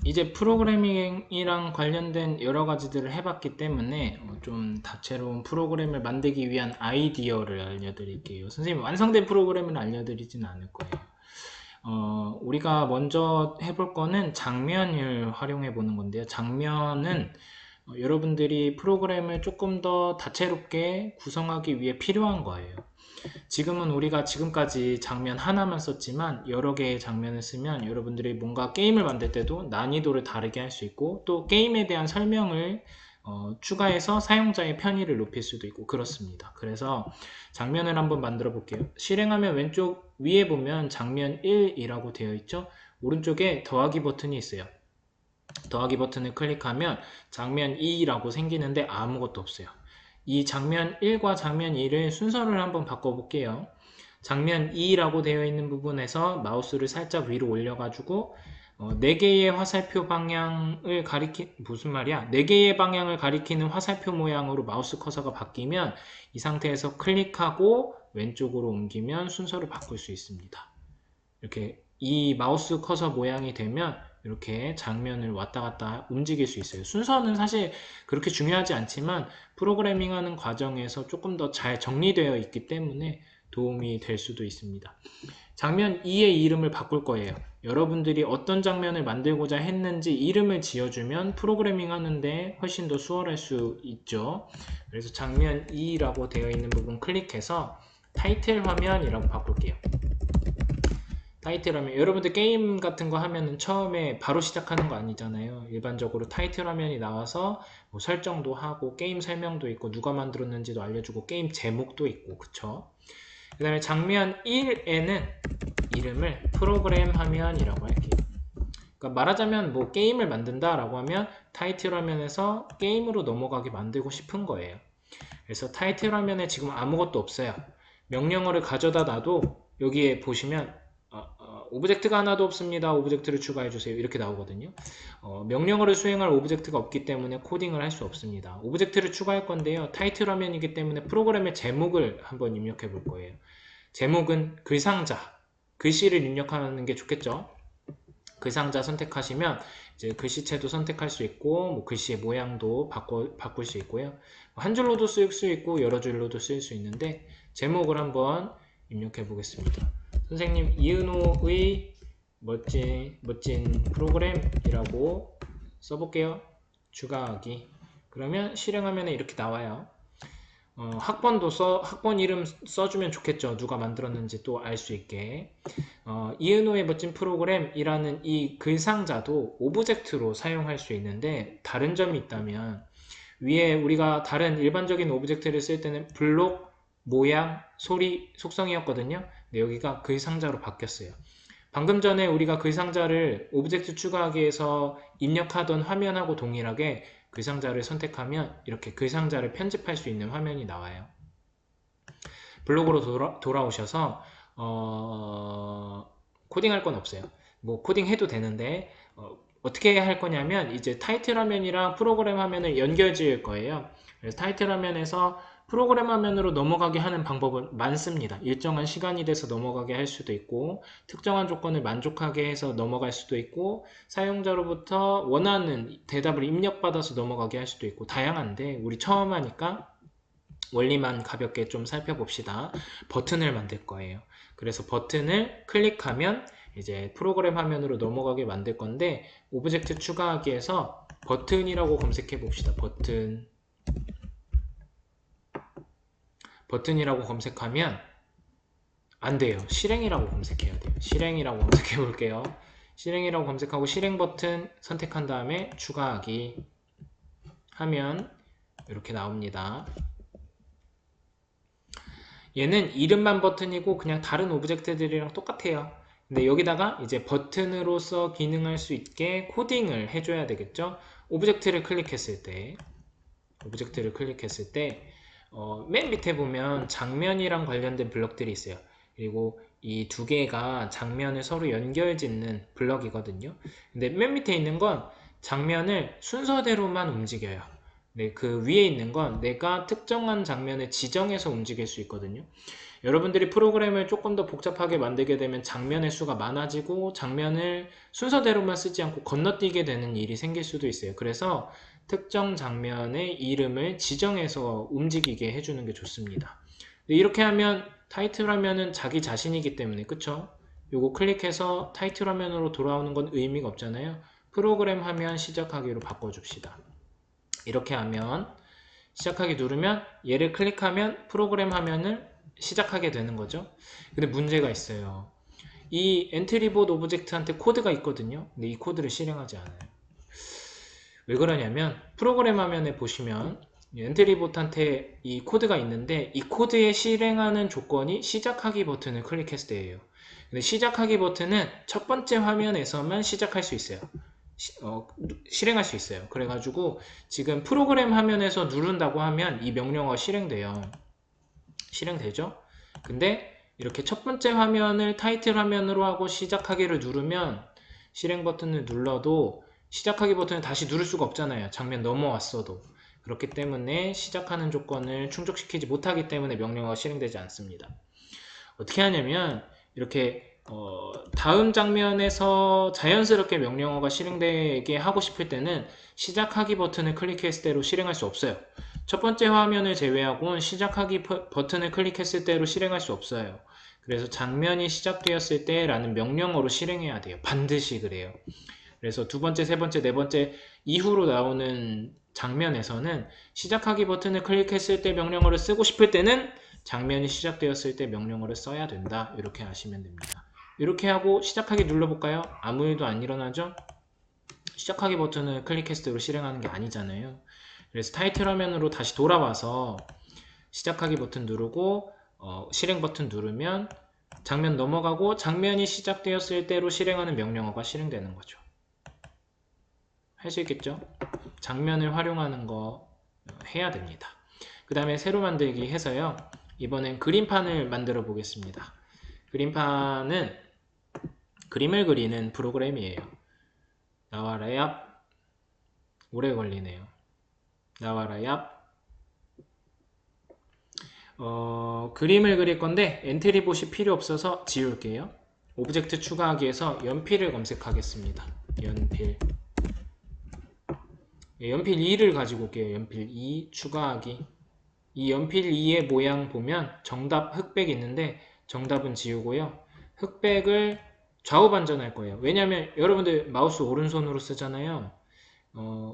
이제 프로그래밍이랑 관련된 여러 가지들을 해봤기 때문에 좀 다채로운 프로그램을 만들기 위한 아이디어를 알려드릴게요. 선생님, 완성된 프로그램을 알려드리진 않을 거예요. 우리가 먼저 해볼 거는 장면을 활용해 보는 건데요. 장면은 여러분들이 프로그램을 조금 더 다채롭게 구성하기 위해 필요한 거예요. 지금은 우리가 지금까지 장면 하나만 썼지만 여러 개의 장면을 쓰면 여러분들이 뭔가 게임을 만들 때도 난이도를 다르게 할 수 있고, 또 게임에 대한 설명을 추가해서 사용자의 편의를 높일 수도 있고 그렇습니다. 그래서 장면을 한번 만들어 볼게요. 실행하면 왼쪽 위에 보면 장면 1이라고 되어 있죠. 오른쪽에 더하기 버튼이 있어요. 더하기 버튼을 클릭하면 장면 2라고 생기는데 아무것도 없어요. 이 장면 1과 장면 2를 순서를 한번 바꿔볼게요. 장면 2라고 되어 있는 부분에서 마우스를 살짝 위로 올려가지고 4개의 화살표 방향을 무슨 말이야? 4개의 방향을 가리키는 화살표 모양으로 마우스 커서가 바뀌면 이 상태에서 클릭하고 왼쪽으로 옮기면 순서를 바꿀 수 있습니다. 이렇게 이 마우스 커서 모양이 되면 이렇게 장면을 왔다 갔다 움직일 수 있어요. 순서는 사실 그렇게 중요하지 않지만 프로그래밍하는 과정에서 조금 더 잘 정리되어 있기 때문에 도움이 될 수도 있습니다. 장면 2의 이름을 바꿀 거예요. 여러분들이 어떤 장면을 만들고자 했는지 이름을 지어주면 프로그래밍 하는데 훨씬 더 수월할 수 있죠. 그래서 장면 2라고 되어 있는 부분 클릭해서 타이틀 화면이라고 바꿀게요. 타이틀 화면, 여러분들 게임 같은 거 하면은 처음에 바로 시작하는 거 아니잖아요. 일반적으로 타이틀 화면이 나와서 뭐 설정도 하고 게임 설명도 있고 누가 만들었는지도 알려주고 게임 제목도 있고, 그쵸? 그 다음에 장면 1에는 이름을 프로그램 화면이라고 할게요. 그러니까 말하자면 뭐 게임을 만든다 라고 하면 타이틀 화면에서 게임으로 넘어가게 만들고 싶은 거예요. 그래서 타이틀 화면에 지금 아무것도 없어요. 명령어를 가져다 놔도 여기에 보시면 오브젝트가 하나도 없습니다. 오브젝트를 추가해 주세요. 이렇게 나오거든요. 명령어를 수행할 오브젝트가 없기 때문에 코딩을 할 수 없습니다. 오브젝트를 추가할 건데요. 타이틀 화면이기 때문에 프로그램의 제목을 한번 입력해 볼 거예요. 제목은 글상자, 글씨를 입력하는 게 좋겠죠. 글상자 선택하시면 이제 글씨체도 선택할 수 있고 뭐 글씨의 모양도 바꿀 수 있고요. 한 줄로도 쓸 수 있고 여러 줄로도 쓸 수 있는데 제목을 한번 입력해 보겠습니다. 선생님, 이은호의 멋진 프로그램이라고 써볼게요. 추가하기. 그러면 실행화면에 이렇게 나와요. 학번 이름 써주면 좋겠죠. 누가 만들었는지 또 알 수 있게. 이은호의 멋진 프로그램이라는 이 글상자도 오브젝트로 사용할 수 있는데 다른 점이 있다면, 위에 우리가 다른 일반적인 오브젝트를 쓸 때는 블록, 모양, 소리, 속성이었거든요. 근데 여기가 글상자로 바뀌었어요. 방금 전에 우리가 글상자를 오브젝트 추가하기 위해서 입력하던 화면하고 동일하게 글상자를 선택하면 이렇게 글상자를 편집할 수 있는 화면이 나와요. 블록으로 돌아오셔서 코딩할 건 없어요. 뭐 코딩해도 되는데 어떻게 할 거냐면 이제 타이틀 화면이랑 프로그램 화면을 연결 지을 거예요. 그래서 타이틀 화면에서 프로그램 화면으로 넘어가게 하는 방법은 많습니다. 일정한 시간이 돼서 넘어가게 할 수도 있고, 특정한 조건을 만족하게 해서 넘어갈 수도 있고, 사용자로부터 원하는 대답을 입력받아서 넘어가게 할 수도 있고, 다양한데 우리 처음 하니까 원리만 가볍게 좀 살펴봅시다. 버튼을 만들 거예요. 그래서 버튼을 클릭하면 이제 프로그램 화면으로 넘어가게 만들 건데, 오브젝트 추가하기에서 버튼이라고 검색해 봅시다. 버튼이라고 검색하면 안 돼요. 실행이라고 검색해야 돼요. 실행이라고 검색해 볼게요. 실행이라고 검색하고 실행 버튼 선택한 다음에 추가하기 하면 이렇게 나옵니다. 얘는 이름만 버튼이고 그냥 다른 오브젝트들이랑 똑같아요. 근데 여기다가 이제 버튼으로서 기능할 수 있게 코딩을 해줘야 되겠죠. 오브젝트를 클릭했을 때 맨 밑에 보면 장면이랑 관련된 블럭들이 있어요. 그리고 이 두 개가 장면을 서로 연결짓는 블럭이거든요. 근데 맨 밑에 있는 건 장면을 순서대로만 움직여요. 네, 그 위에 있는 건 내가 특정한 장면을 지정해서 움직일 수 있거든요. 여러분들이 프로그램을 조금 더 복잡하게 만들게 되면 장면의 수가 많아지고 장면을 순서대로만 쓰지 않고 건너뛰게 되는 일이 생길 수도 있어요. 그래서 특정 장면의 이름을 지정해서 움직이게 해주는 게 좋습니다. 이렇게 하면 타이틀 화면은 자기 자신이기 때문에, 그쵸? 요거 클릭해서 타이틀 화면으로 돌아오는 건 의미가 없잖아요. 프로그램 화면 시작하기로 바꿔줍시다. 이렇게 하면 시작하기 누르면 얘를 클릭하면 프로그램 화면을 시작하게 되는 거죠. 근데 문제가 있어요. 이 엔트리봇 오브젝트한테 코드가 있거든요. 근데 이 코드를 실행하지 않아요. 왜 그러냐면 프로그램 화면에 보시면 엔트리봇한테 이 코드가 있는데 이 코드에 실행하는 조건이 시작하기 버튼을 클릭했을 때예요. 근데 시작하기 버튼은 첫 번째 화면에서만 시작할 수 있어요. 실행할 수 있어요. 그래가지고 지금 프로그램 화면에서 누른다고 하면 이 명령어가 실행되죠? 근데 이렇게 첫 번째 화면을 타이틀 화면으로 하고 시작하기를 누르면 실행 버튼을 눌러도 시작하기 버튼을 다시 누를 수가 없잖아요. 장면 넘어왔어도. 그렇기 때문에 시작하는 조건을 충족시키지 못하기 때문에 명령어가 실행되지 않습니다. 어떻게 하냐면 이렇게 다음 장면에서 자연스럽게 명령어가 실행되게 하고 싶을 때는 시작하기 버튼을 클릭했을 때로 실행할 수 없어요. 첫 번째 화면을 제외하고는 시작하기 버튼을 클릭했을 때로 실행할 수 없어요. 그래서 장면이 시작되었을 때 라는 명령어로 실행해야 돼요. 반드시 그래요. 그래서 두 번째, 세 번째, 네 번째 이후로 나오는 장면에서는 시작하기 버튼을 클릭했을 때 명령어를 쓰고 싶을 때는 장면이 시작되었을 때 명령어를 써야 된다. 이렇게 아시면 됩니다. 이렇게 하고 시작하기 눌러볼까요? 아무 일도 안 일어나죠? 시작하기 버튼을 클릭했을 때로 실행하는 게 아니잖아요. 그래서 타이틀 화면으로 다시 돌아와서 시작하기 버튼 누르고 실행 버튼 누르면 장면 넘어가고 장면이 시작되었을 때로 실행하는 명령어가 실행되는 거죠. 할 수 있겠죠? 장면을 활용하는 거 해야 됩니다. 그 다음에 새로 만들기 해서요. 이번엔 그림판을 만들어 보겠습니다. 그림판은 그림을 그리는 프로그램이에요. 나와라 얍. 오래 걸리네요. 나와라 얍. 그림을 그릴 건데 엔트리봇이 필요 없어서 지울게요. 오브젝트 추가하기에서 연필을 검색하겠습니다. 연필. 연필 2를 가지고 올게요. 연필 2 추가하기. 이 연필 2의 모양 보면 정답 흑백 있는데 정답은 지우고요. 흑백을 좌우 반전할 거예요. 왜냐하면 여러분들 마우스 오른손으로 쓰잖아요.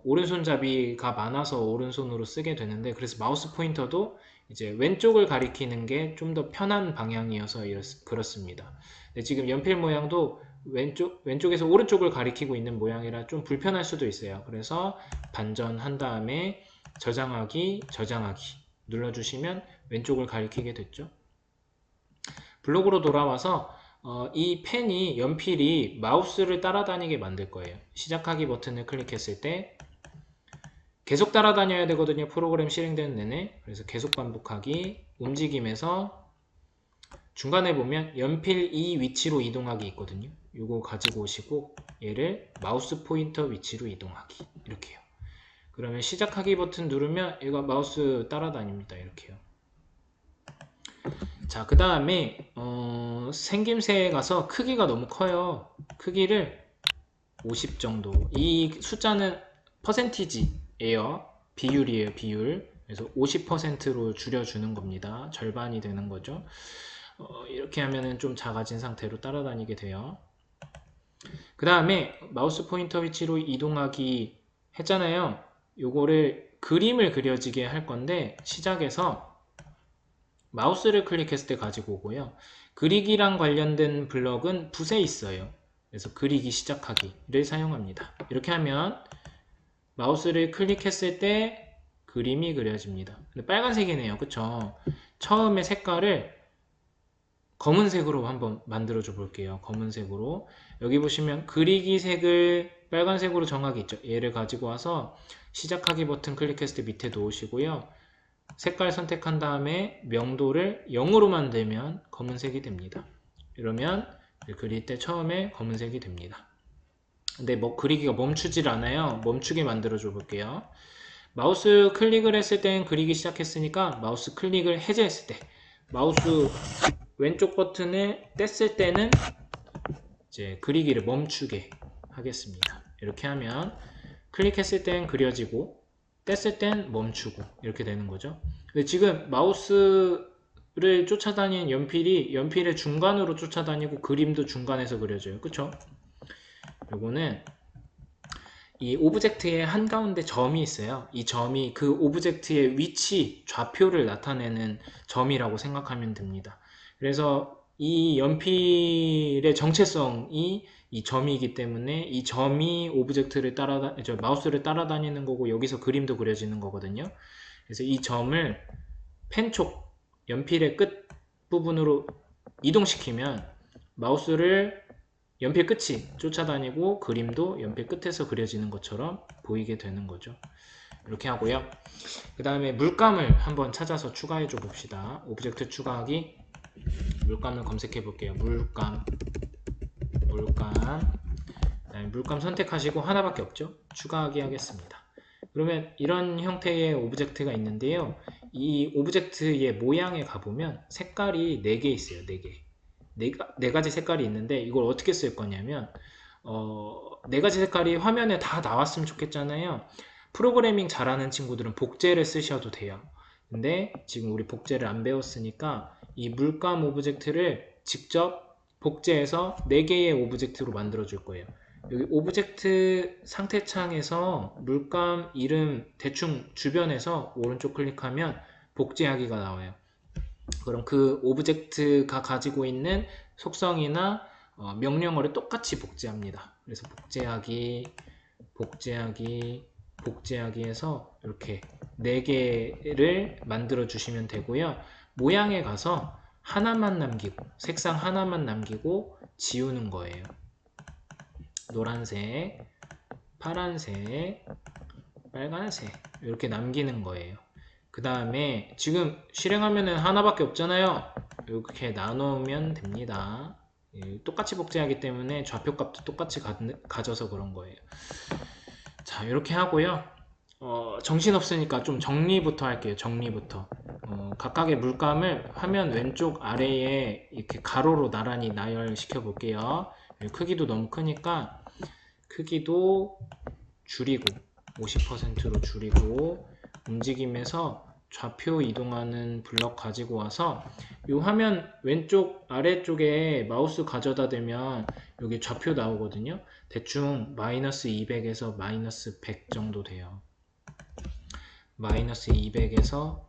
오른손잡이가 많아서 오른손으로 쓰게 되는데 그래서 마우스 포인터도 이제 왼쪽을 가리키는 게 좀 더 편한 방향이어서 그렇습니다. 지금 연필 모양도 왼쪽에서 오른쪽을 가리키고 있는 모양이라 좀 불편할 수도 있어요. 그래서 반전한 다음에 저장하기 눌러주시면 왼쪽을 가리키게 됐죠. 블록으로 돌아와서 이 펜이 연필이 마우스를 따라다니게 만들 거예요. 시작하기 버튼을 클릭했을 때 계속 따라다녀야 되거든요. 프로그램 실행되는 내내. 그래서 계속 반복하기, 움직임에서 중간에 보면 연필 2 위치로 이동하기 있거든요. 이거 가지고 오시고 얘를 마우스 포인터 위치로 이동하기 이렇게요. 그러면 시작하기 버튼 누르면 얘가 마우스 따라다닙니다. 이렇게요. 자, 그 다음에 생김새에 가서 크기가 너무 커요. 크기를 50 정도. 이 숫자는 퍼센티지예요. 비율이에요. 비율. 그래서 50%로 줄여주는 겁니다. 절반이 되는 거죠. 이렇게 하면은 좀 작아진 상태로 따라다니게 돼요. 그 다음에 마우스 포인터 위치로 이동하기 했잖아요. 요거를 그림을 그려지게 할 건데 시작에서 마우스를 클릭했을 때 가지고 오고요. 그리기랑 관련된 블럭은 붓에 있어요. 그래서 그리기 시작하기를 사용합니다. 이렇게 하면 마우스를 클릭했을 때 그림이 그려집니다. 근데 빨간색이네요. 그쵸? 처음에 색깔을 검은색으로 한번 만들어 줘 볼게요. 검은색으로. 여기 보시면 그리기 색을 빨간색으로 정하기 있죠. 얘를 가지고 와서 시작하기 버튼 클릭했을 때 밑에 놓으시고요. 색깔 선택한 다음에 명도를 0으로 만들면 검은색이 됩니다. 이러면 그릴 때 처음에 검은색이 됩니다. 근데 뭐 그리기가 멈추질 않아요. 멈추게 만들어 줘 볼게요. 마우스 클릭을 했을 땐 그리기 시작했으니까 마우스 클릭을 해제했을 때 마우스 왼쪽 버튼을 뗐을 때는 이제 그리기를 멈추게 하겠습니다. 이렇게 하면 클릭했을 땐 그려지고 뗐을 땐 멈추고 이렇게 되는 거죠. 근데 지금 마우스를 쫓아다니는 연필의 중간으로 쫓아다니고 그림도 중간에서 그려져요. 그쵸? 요거는 이 오브젝트의 한가운데 점이 있어요. 이 점이 그 오브젝트의 위치, 좌표를 나타내는 점이라고 생각하면 됩니다. 그래서 이 연필의 정체성이 이 점이기 때문에 이 점이 오브젝트를 마우스를 따라다니는 거고 여기서 그림도 그려지는 거거든요. 그래서 이 점을 펜촉, 연필의 끝 부분으로 이동시키면 마우스를 연필 끝이 쫓아다니고 그림도 연필 끝에서 그려지는 것처럼 보이게 되는 거죠. 이렇게 하고요. 그 다음에 물감을 한번 찾아서 추가해 줘 봅시다. 오브젝트 추가하기, 물감을 검색해 볼게요. 물감, 물감 선택하시고 하나밖에 없죠. 추가하기 하겠습니다. 그러면 이런 형태의 오브젝트가 있는데요. 이 오브젝트의 모양에 가보면 색깔이 4개 있어요. 4개. 네 가지 색깔이 있는데 이걸 어떻게 쓸 거냐면 4가지 색깔이 화면에 다 나왔으면 좋겠잖아요. 프로그래밍 잘하는 친구들은 복제를 쓰셔도 돼요. 근데 지금 우리 복제를 안 배웠으니까 이 물감 오브젝트를 직접 복제해서 4개의 오브젝트로 만들어 줄 거예요. 여기 오브젝트 상태창에서 물감 이름 대충 주변에서 오른쪽 클릭하면 복제하기가 나와요. 그럼 그 오브젝트가 가지고 있는 속성이나 명령어를 똑같이 복제합니다. 그래서 복제하기 해서 이렇게 4개를 만들어 주시면 되고요. 모양에 가서 하나만 남기고 색상 하나만 남기고 지우는 거예요. 노란색, 파란색, 빨간색 이렇게 남기는 거예요. 그 다음에 지금 실행하면은 하나밖에 없잖아요. 이렇게 나누면 됩니다. 똑같이 복제하기 때문에 좌표값도 똑같이 가져서 그런 거예요. 자, 이렇게 하고요. 정신없으니까 좀 정리부터 할게요. 정리부터. 각각의 물감을 화면 왼쪽 아래에 이렇게 가로로 나란히 나열시켜 볼게요. 크기도 너무 크니까 크기도 줄이고 50%로 줄이고 움직임에서 좌표 이동하는 블럭 가지고 와서 이 화면 왼쪽 아래쪽에 마우스 가져다 대면 여기 좌표 나오거든요. 대충 마이너스 200에서 마이너스 100 정도 돼요. 마이너스 200에서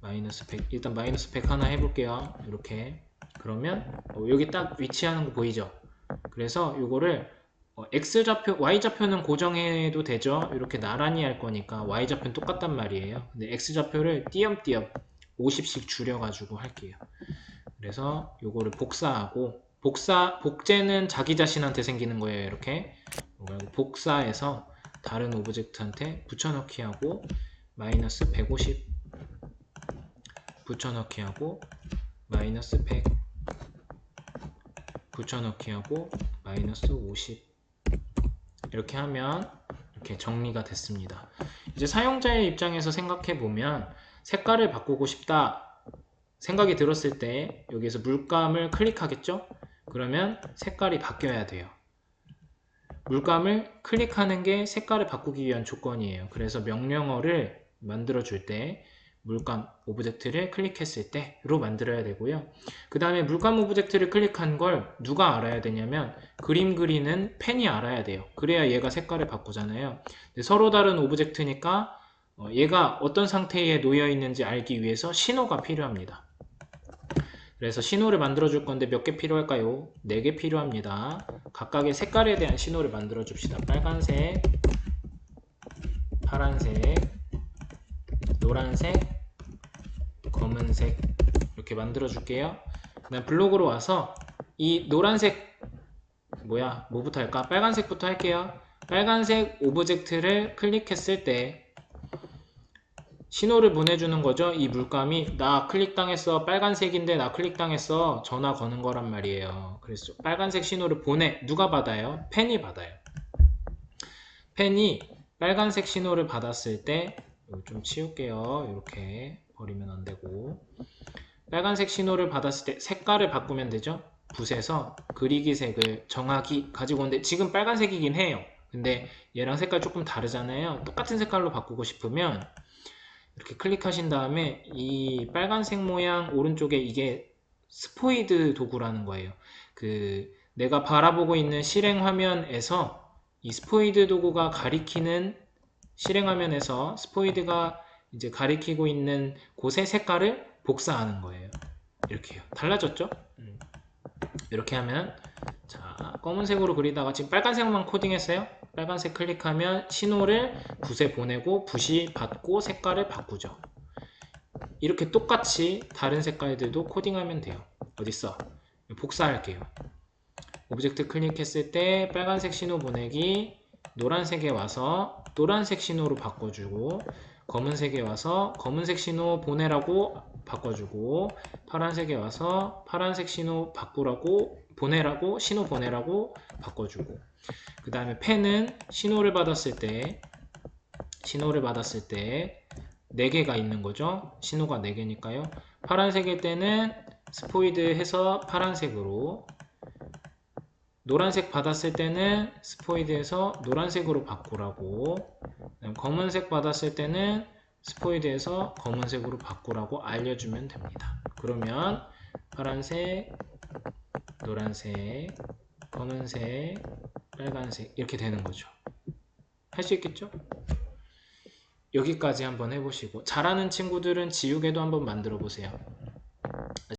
마이너스 100, 일단 마이너스 100 하나 해볼게요. 이렇게 그러면 여기 딱 위치하는 거 보이죠? 그래서 이거를 X좌표, Y좌표는 고정해도 되죠. 이렇게 나란히 할 거니까 Y좌표는 똑같단 말이에요. 근데 X좌표를 띄엄띄엄 50씩 줄여가지고 할게요. 그래서 요거를 복사하고 복제는 자기 자신한테 생기는 거예요. 이렇게 복사해서 다른 오브젝트한테 붙여넣기 하고 마이너스 150 붙여넣기 하고 마이너스 100 붙여넣기 하고 마이너스 50 이렇게 하면 이렇게 정리가 됐습니다. 이제 사용자의 입장에서 생각해 보면 색깔을 바꾸고 싶다 생각이 들었을 때 여기에서 물감을 클릭하겠죠? 그러면 색깔이 바뀌어야 돼요. 물감을 클릭하는 게 색깔을 바꾸기 위한 조건이에요. 그래서 명령어를 만들어 줄 때 물감 오브젝트를 클릭했을 때로 만들어야 되고요. 그 다음에 물감 오브젝트를 클릭한 걸 누가 알아야 되냐면 그림 그리는 펜이 알아야 돼요. 그래야 얘가 색깔을 바꾸잖아요. 서로 다른 오브젝트니까 얘가 어떤 상태에 놓여 있는지 알기 위해서 신호가 필요합니다. 그래서 신호를 만들어 줄 건데 몇 개 필요할까요? 4개 필요합니다. 각각의 색깔에 대한 신호를 만들어 줍시다. 빨간색, 파란색, 노란색, 검은색 이렇게 만들어 줄게요. 그다음 블록으로 와서 이 노란색 뭐부터 할까? 빨간색부터 할게요. 빨간색 오브젝트를 클릭했을 때 신호를 보내주는 거죠. 이 물감이 나 클릭당했어, 빨간색인데 나 클릭당했어, 전화 거는 거란 말이에요. 그래서 빨간색 신호를 누가 받아요? 펜이 받아요. 펜이 빨간색 신호를 받았을 때 좀 치울게요. 이렇게 버리면 안 되고 빨간색 신호를 받았을 때 색깔을 바꾸면 되죠. 붓에서 그리기 색을 정하기 가지고 오는데 지금 빨간색이긴 해요. 근데 얘랑 색깔 조금 다르잖아요. 똑같은 색깔로 바꾸고 싶으면 이렇게 클릭하신 다음에 이 빨간색 모양 오른쪽에 이게 스포이드 도구라는 거예요. 내가 바라보고 있는 실행 화면에서 이 스포이드 도구가 가리키는 실행 화면에서 스포이드가 이제 가리키고 있는 곳의 색깔을 복사하는 거예요. 이렇게요. 달라졌죠? 이렇게 하면 자 검은색으로 그리다가 지금 빨간색만 코딩했어요. 빨간색 클릭하면 신호를 붓에 보내고 붓이 받고 색깔을 바꾸죠. 이렇게 똑같이 다른 색깔들도 코딩하면 돼요. 어딨어? 복사할게요. 오브젝트 클릭했을 때 빨간색 신호 보내기, 노란색에 와서 노란색 신호로 바꿔주고, 검은색에 와서 검은색 신호 보내라고 바꿔주고, 파란색에 와서 파란색 신호 바꾸라고 보내라고 신호 보내라고 바꿔주고, 그 다음에 펜은 신호를 받았을 때 4개가 있는 거죠. 신호가 4개니까요. 파란색일 때는 스포이드 해서 파란색으로, 노란색 받았을 때는 스포이드에서 노란색으로 바꾸라고, 검은색 받았을 때는 스포이드에서 검은색으로 바꾸라고 알려주면 됩니다. 그러면 파란색, 노란색, 검은색, 빨간색 이렇게 되는 거죠. 할 수 있겠죠? 여기까지 한번 해보시고 잘하는 친구들은 지우개도 한번 만들어 보세요.